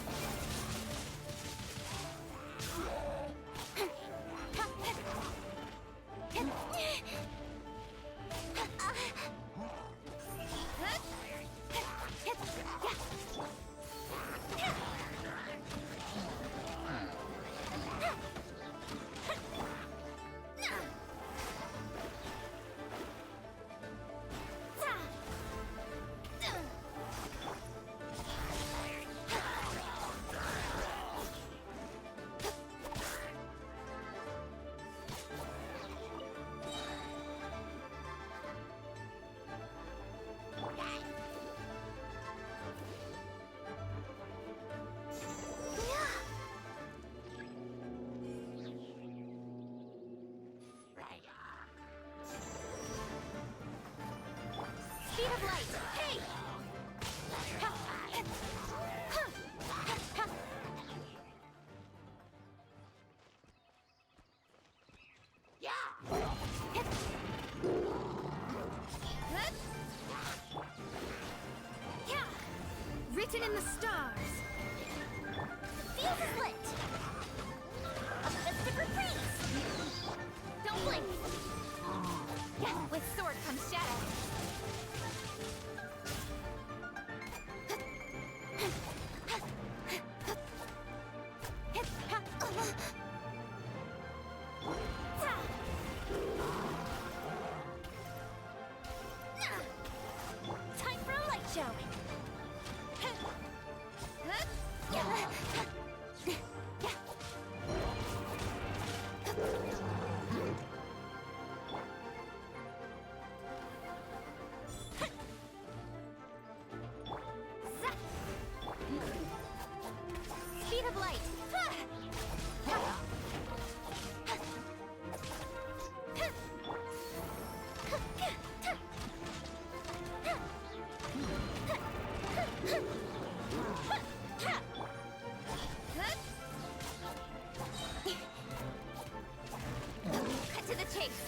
written in the stars. The fuse is lit. A mystic reprise. Don't blink. With sword comes shadow. Time for a light show. Speed of light. Cut to the chase.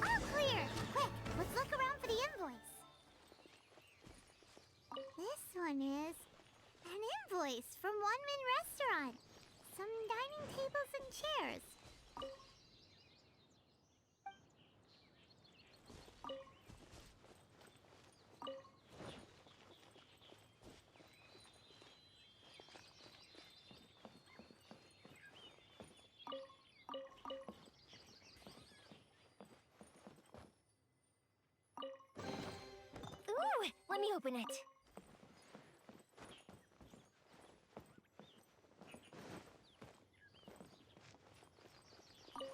All clear. Quick, let's look around for the invoice. This one is an invoice from One Min Restaurant. Some dining tables and chairs. Ooh, let me open it.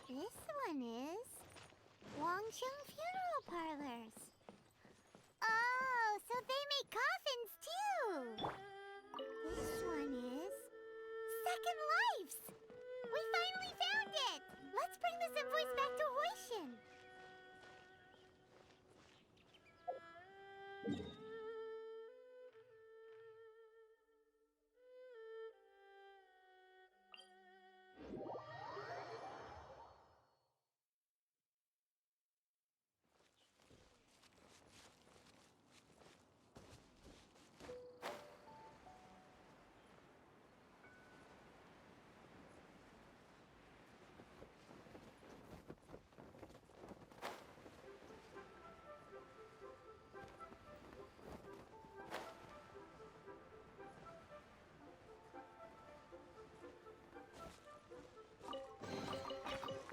This one is Wangcheng Funeral Parlors. Oh, so they make coffins too. This one is Second Lives. We finally found it. Let's bring this invoice back to Hoishin.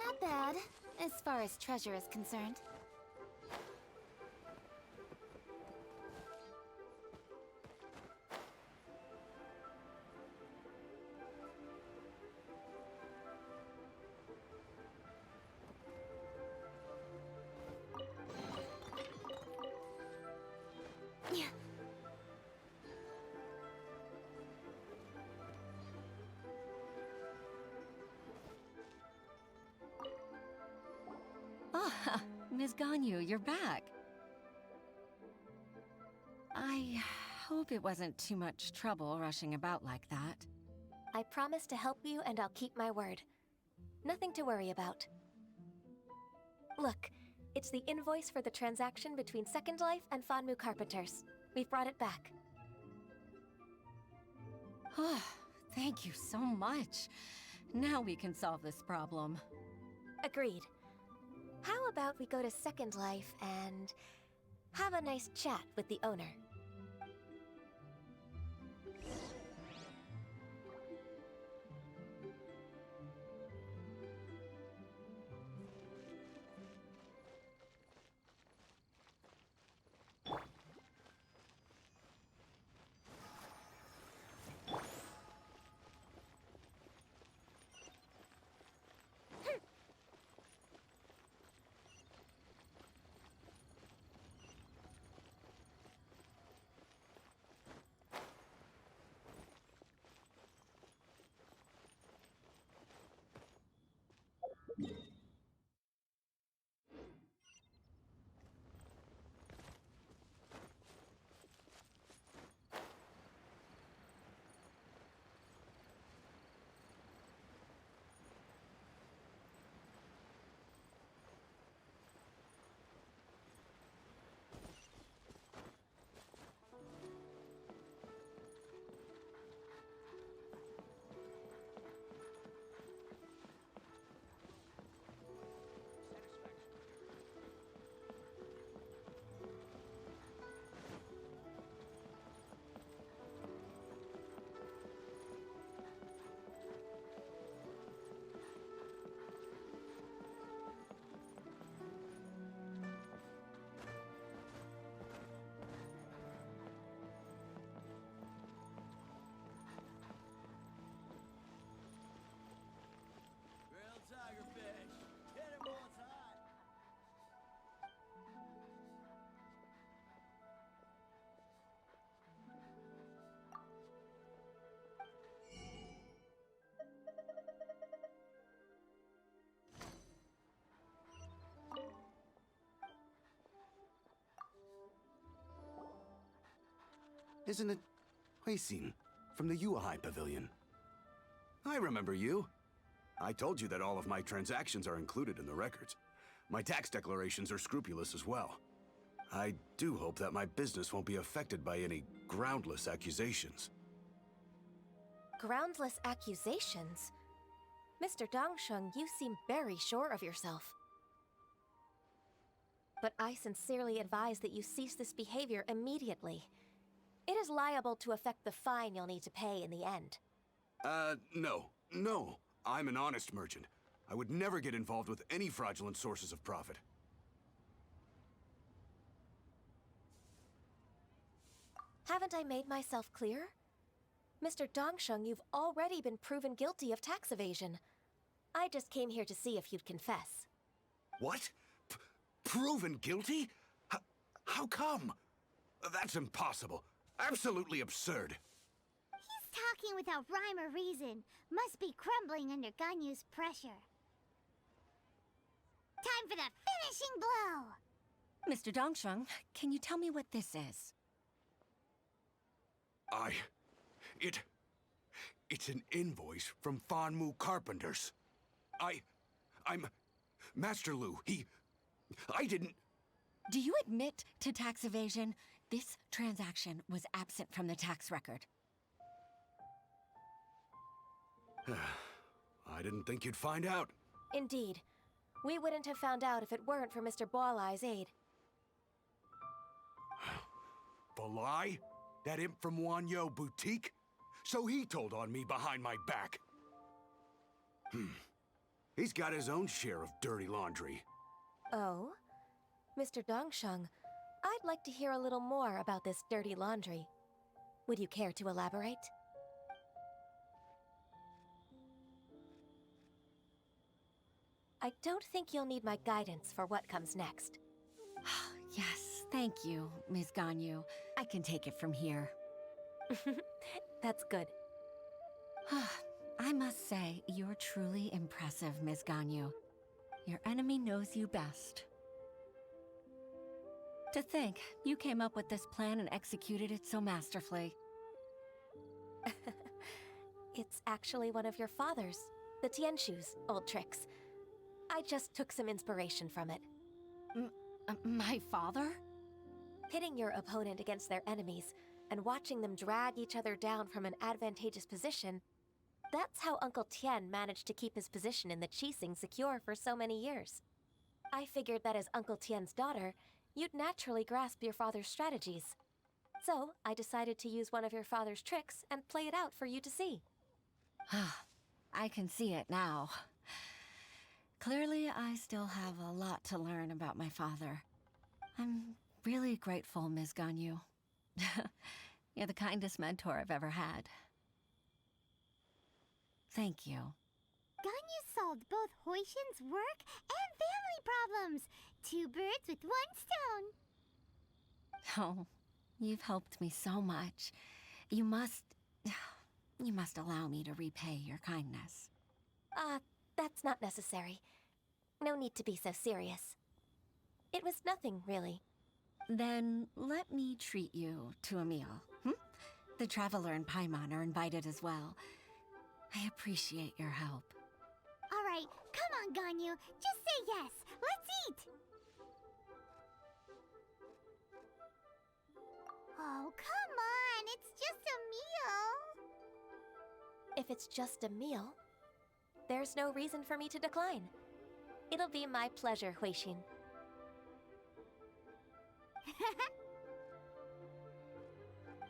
Not bad, as far as treasure is concerned. Yeah. Ah, Ms. Ganyu, you're back. I hope it wasn't too much trouble rushing about like that. I promise to help you and I'll keep my word. Nothing to worry about. Look, it's the invoice for the transaction between Second Life and Fanmu Carpenters. We've brought it back. Oh, thank you so much. Now we can solve this problem. Agreed. How about we go to Second Life and have a nice chat with the owner? Isn't it Huixin from the Yuehai Pavilion? I remember you. I told you that all of my transactions are included in the records. My tax declarations are scrupulous as well. I do hope that my business won't be affected by any groundless accusations. Groundless accusations? Mr. Dongsheng, you seem very sure of yourself. But I sincerely advise that you cease this behavior immediately. It is liable to affect the fine you'll need to pay in the end. No. I'm an honest merchant. I would never get involved with any fraudulent sources of profit. Haven't I made myself clear? Mr. Dongsheng, you've already been proven guilty of tax evasion. I just came here to see if you'd confess. What? Proven guilty? How come? That's impossible. Absolutely absurd. He's talking without rhyme or reason. Must be crumbling under Ganyu's pressure. Time for the finishing blow! Mr. Dongsheng, can you tell me what this is? It's an invoice from Fanmu Carpenters. I'm Master Lu. I didn't... Do you admit to tax evasion? This transaction was absent from the tax record. I didn't think you'd find out. Indeed. We wouldn't have found out if it weren't for Mr. Balai's aid. Balai? That imp from Wanyo Boutique? So he told on me behind my back. He's got his own share of dirty laundry. Oh? Mr. Dongsheng, I'd like to hear a little more about this dirty laundry. Would you care to elaborate? I don't think you'll need my guidance for what comes next. Yes, thank you, Ms. Ganyu. I can take it from here. That's good. I must say, you're truly impressive, Ms. Ganyu. Your enemy knows you best. To think, you came up with this plan and executed it so masterfully. It's actually one of your father's, the Tianshu's, old tricks. I just took some inspiration from it. My father? Pitting your opponent against their enemies and watching them drag each other down from an advantageous position, that's how Uncle Tian managed to keep his position in the Qixing secure for so many years. I figured that as Uncle Tian's daughter, you'd naturally grasp your father's strategies. So, I decided to use one of your father's tricks and play it out for you to see. I can see it now. Clearly, I still have a lot to learn about my father. I'm really grateful, Ms. Ganyu. You're the kindest mentor I've ever had. Thank you. Ganyu solved both Huixin's work and family problems. 2 birds with 1 stone. Oh, you've helped me so much. You must allow me to repay your kindness. That's not necessary. No need to be so serious. It was nothing, really. Then let me treat you to a meal. The Traveler and Paimon are invited as well. I appreciate your help. All right, come on, Ganyu. Just say yes. Let's eat. Oh, come on. It's just a meal. If it's just a meal, there's no reason for me to decline. It'll be my pleasure, Huixin.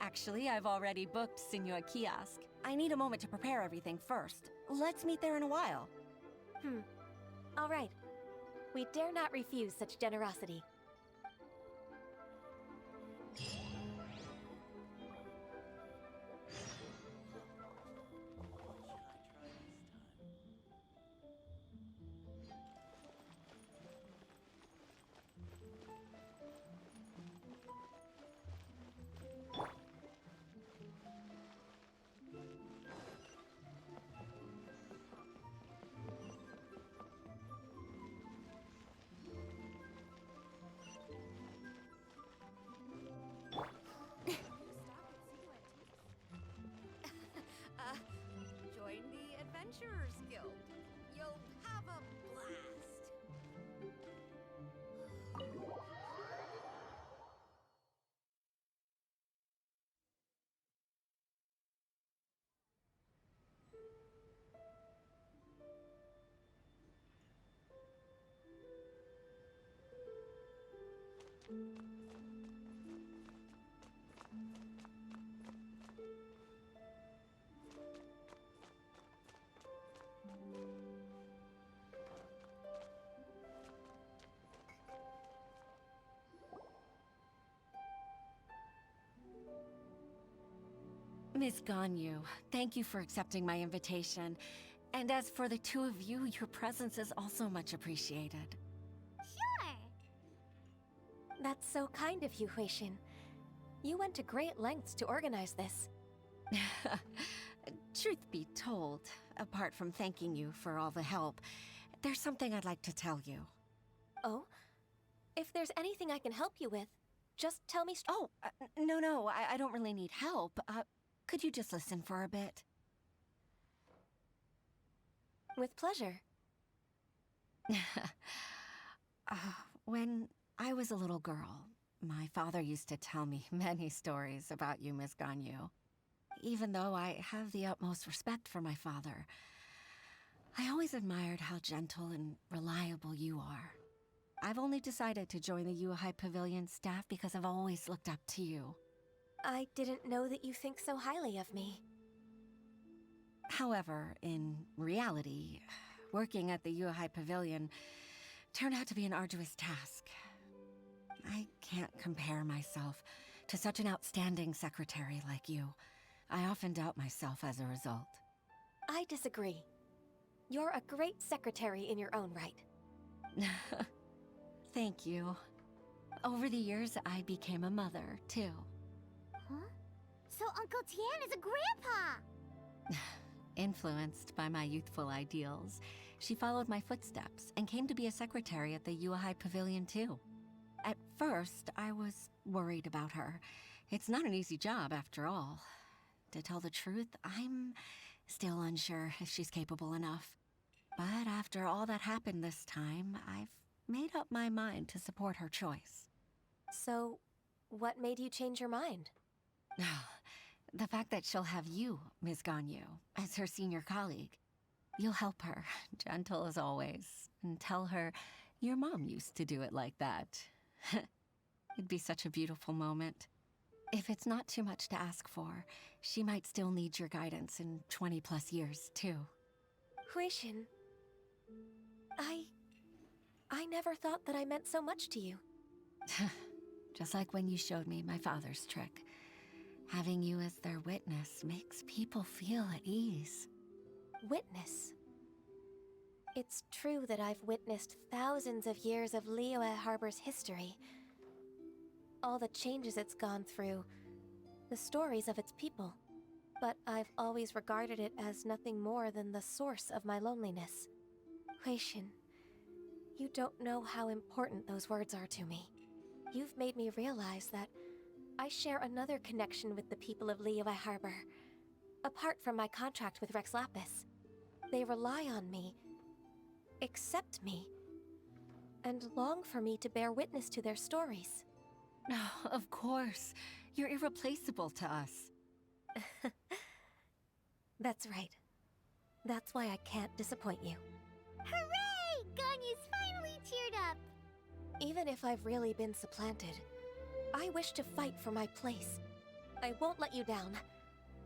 Actually, I've already booked Senor Kiosk. I need a moment to prepare everything first. Let's meet there in a while. All right. We dare not refuse such generosity. Adventurers Guild. You'll have a blast. Miss Ganyu, thank you for accepting my invitation. And as for the two of you, your presence is also much appreciated. Sure. That's so kind of you, Huixin. You went to great lengths to organize this. Truth be told, apart from thanking you for all the help, there's something I'd like to tell you. Oh? If there's anything I can help you with, just tell me No, I don't really need help. Could you just listen for a bit? With pleasure. When I was a little girl, my father used to tell me many stories about you, Miss Ganyu. Even though I have the utmost respect for my father, I always admired how gentle and reliable you are. I've only decided to join the Yuhai Pavilion staff because I've always looked up to you. I didn't know that you think so highly of me. However, in reality, working at the Yuhai Pavilion turned out to be an arduous task. I can't compare myself to such an outstanding secretary like you. I often doubt myself as a result. I disagree. You're a great secretary in your own right. Thank you. Over the years, I became a mother, too. Huh? So Uncle Tian is a grandpa! Influenced by my youthful ideals, she followed my footsteps and came to be a secretary at the Yuhai Pavilion, too. At first, I was worried about her. It's not an easy job, after all. To tell the truth, I'm still unsure if she's capable enough. But after all that happened this time, I've made up my mind to support her choice. So, what made you change your mind? The fact that she'll have you, Ms. Ganyu, as her senior colleague. You'll help her, gentle as always, and tell her your mom used to do it like that. It'd be such a beautiful moment. If it's not too much to ask for, she might still need your guidance in 20+ years, too. Huixin, I never thought that I meant so much to you. Just like when you showed me my father's trick. Having you as their witness makes people feel at ease. Witness? It's true that I've witnessed thousands of years of Liyue Harbor's history. All the changes it's gone through, the stories of its people. But I've always regarded it as nothing more than the source of my loneliness. Huixin, you don't know how important those words are to me. You've made me realize that I share another connection with the people of Liyue Harbor. Apart from my contract with Rex Lapis, they rely on me, accept me, and long for me to bear witness to their stories. Oh, of course. You're irreplaceable to us. That's right. That's why I can't disappoint you. Hooray! Ganyu's finally cheered up! Even if I've really been supplanted, I wish to fight for my place. I won't let you down.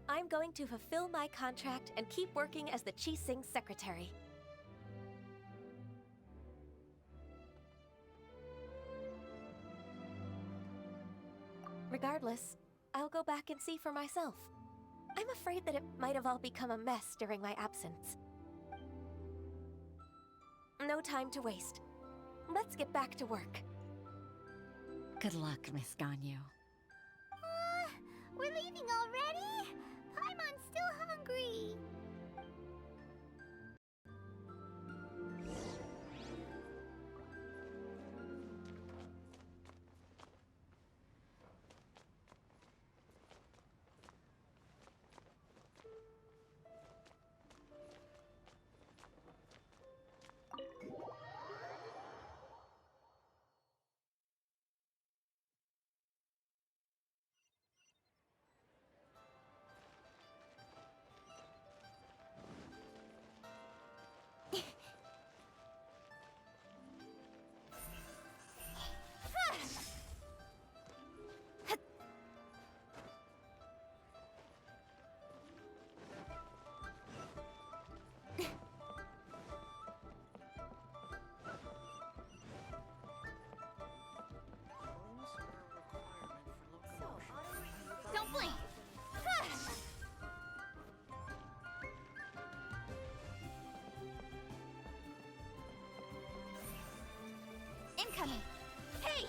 I'm going to fulfill my contract and keep working as the Qixing secretary. Regardless, I'll go back and see for myself. I'm afraid that it might have all become a mess during my absence. No time to waste. Let's get back to work. Good luck, Miss Ganyu. We're leaving already? Paimon's still hungry. incoming! Hey!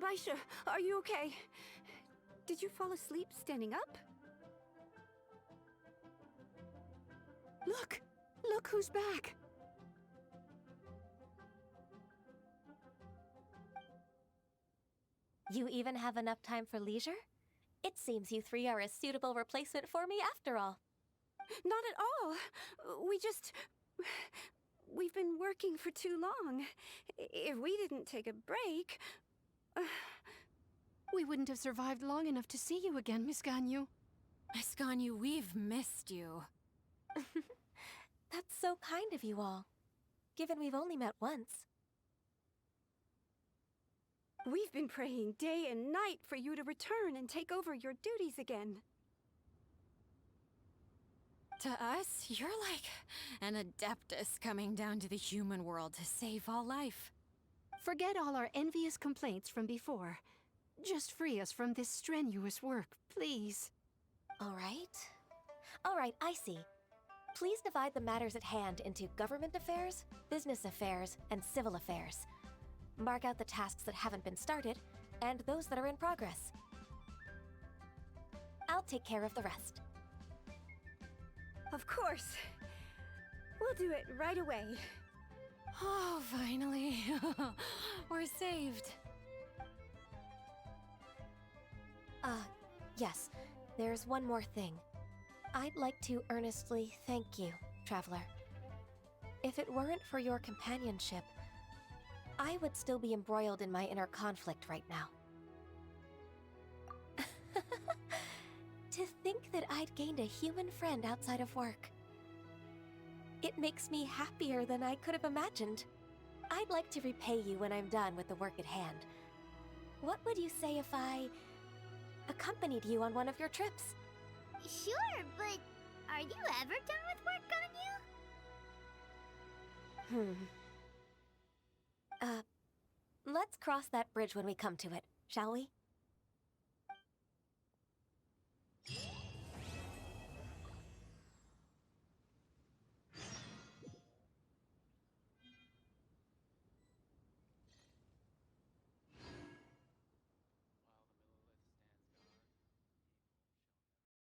Baisha, are you okay? Did you fall asleep standing up? Look! Look who's back! You even have enough time for leisure? It seems you three are a suitable replacement for me after all. Not at all. We've been working for too long. If we didn't take a break... We wouldn't have survived long enough to see you again, Miss Ganyu. Miss Ganyu, we've missed you. That's so kind of you all, given we've only met once. We've been praying day and night for you to return and take over your duties again. To us, you're like an adeptus coming down to the human world to save all life. Forget all our envious complaints from before. Just free us from this strenuous work, please. All right, I see. Please divide the matters at hand into government affairs, business affairs, and civil affairs. Mark out the tasks that haven't been started, and those that are in progress. I'll take care of the rest. Of course. We'll do it right away. Oh, finally. We're saved. Yes. There's one more thing. I'd like to earnestly thank you, Traveler. If it weren't for your companionship, I would still be embroiled in my inner conflict right now. To think that I'd gained a human friend outside of work. It makes me happier than I could have imagined. I'd like to repay you when I'm done with the work at hand. What would you say if I accompanied you on one of your trips? Sure, but are you ever done with work, Ganyu? Let's cross that bridge when we come to it, shall we?